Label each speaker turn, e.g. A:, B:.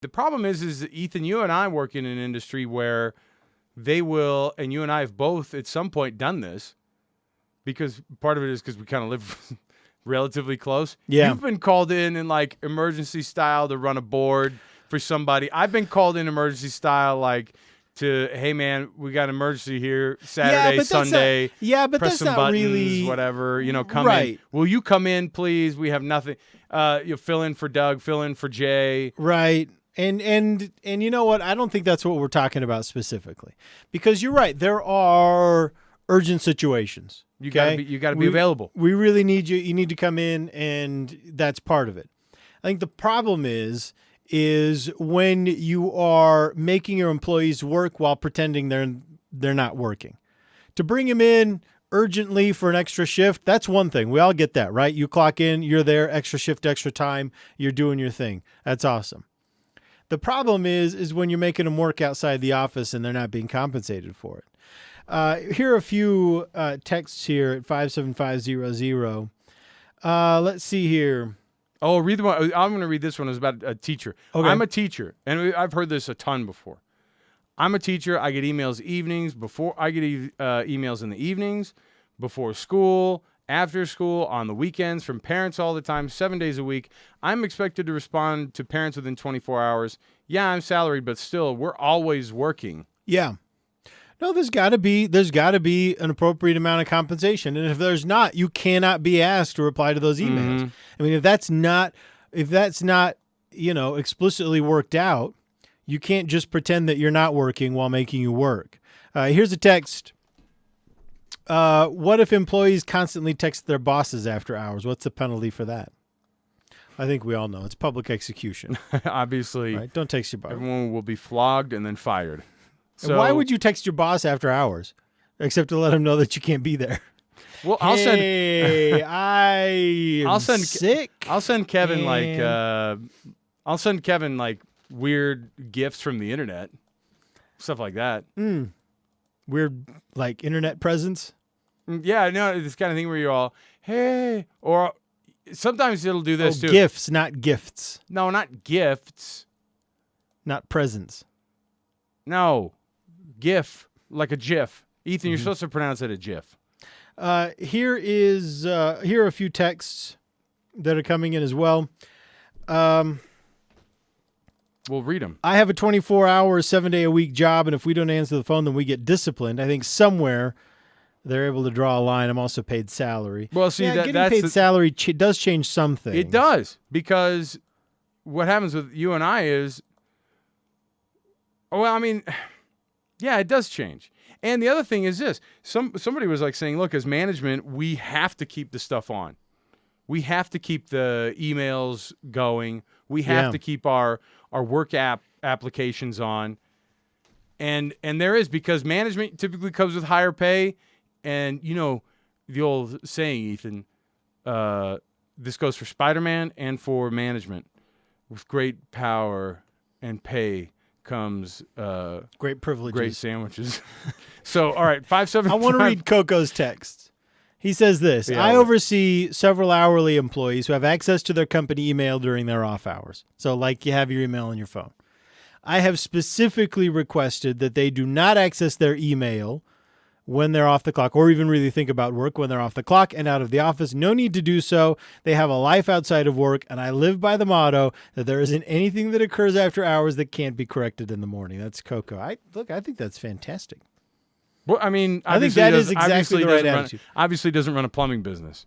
A: The problem is Ethan, you and I work in an industry where they will, and you and I have both at some point done this, because part of it is because we kind of live relatively close.
B: Yeah.
A: You've been called in like emergency style to run a board for somebody. I've been called in emergency style like to, hey man, we got an emergency here, Saturday, Sunday.
B: But
A: press
B: that's
A: some
B: not
A: buttons,
B: really
A: whatever. Come in.
B: right.
A: Will you come in, please? We have nothing. You'll fill in for Doug, fill in for Jay.
B: Right. And you know what? I don't think that's what we're talking about specifically, because you're right. There are urgent situations.
A: You gotta be available.
B: We really need you. You need to come in, and that's part of it. I think the problem is when you are making your employees work while pretending they're not working. To bring them in urgently for an extra shift, that's one thing. We all get that, right? You clock in, you're there, extra shift, extra time, you're doing your thing. That's awesome. The problem is when you're making them work outside the office and they're not being compensated for it. Here are a few texts here at 57500. Let's see here.
A: Oh, read the one. I'm going to read this one. It's about a teacher.
B: Okay.
A: I'm a teacher, and I've heard this a ton before. I'm a teacher. I get emails evenings before. I get emails in the evenings, before school, after school, on the weekends from parents all the time, 7 days a week. I'm expected to respond to parents within 24 hours. Yeah, I'm salaried, but still, we're always working.
B: Yeah. No, there's got to be an appropriate amount of compensation, and if there's not, you cannot be asked to reply to those emails.
A: Mm-hmm.
B: I mean, if that's not explicitly worked out, you can't just pretend that you're not working while making you work. Here's a text. What if employees constantly text their bosses after hours? What's the penalty for that? I think we all know it's public execution.
A: Obviously,
B: right? Don't text your boss.
A: Everyone will be flogged and then fired. So,
B: and why would you text your boss after hours, except to let him know that you can't be there?
A: Well,
B: I'll send sick.
A: I'll send Kevin I'll send Kevin like weird gifts from the internet, stuff like that.
B: Weird like internet presence.
A: Yeah, no, this kind of thing where you're all, hey, or sometimes it'll do this too.
B: Gifts, not gifts.
A: No, not gifts.
B: Not presents.
A: No, GIF, like a GIF. Ethan, you're supposed to pronounce it a GIF.
B: Here are a few texts that are coming in as well.
A: We'll read them.
B: I have a 24-hour, 7-day-a-week job, and if we don't answer the phone, then we get disciplined. I think somewhere they're able to draw a line. I'm also paid salary.
A: Well, see,
B: getting paid salary does change some things.
A: It does, because what happens with you and I is, well, I mean, yeah, it does change. And the other thing is this. Somebody was like saying, look, as management, we have to keep the stuff on. We have to keep the emails going. We have to keep our work applications on. And there is, because management typically comes with higher pay. And, you know, the old saying, Ethan, this goes for Spider-Man and for management. With great power and pay comes
B: great privileges,
A: great sandwiches. So, all right, 575.
B: I want to read Coco's text. He says this:
A: Yeah,
B: I oversee several hourly employees who have access to their company email during their off hours. So, like you have your email on your phone. I have specifically requested that they do not access their email when they're off the clock, or even really think about work when they're off the clock and out of the office. No need to do so. They have a life outside of work, and I live by the motto that there isn't anything that occurs after hours that can't be corrected in the morning. That's Coco. I think that's fantastic.
A: Well, I mean,
B: I think that is exactly the right attitude.
A: Obviously doesn't run a plumbing business.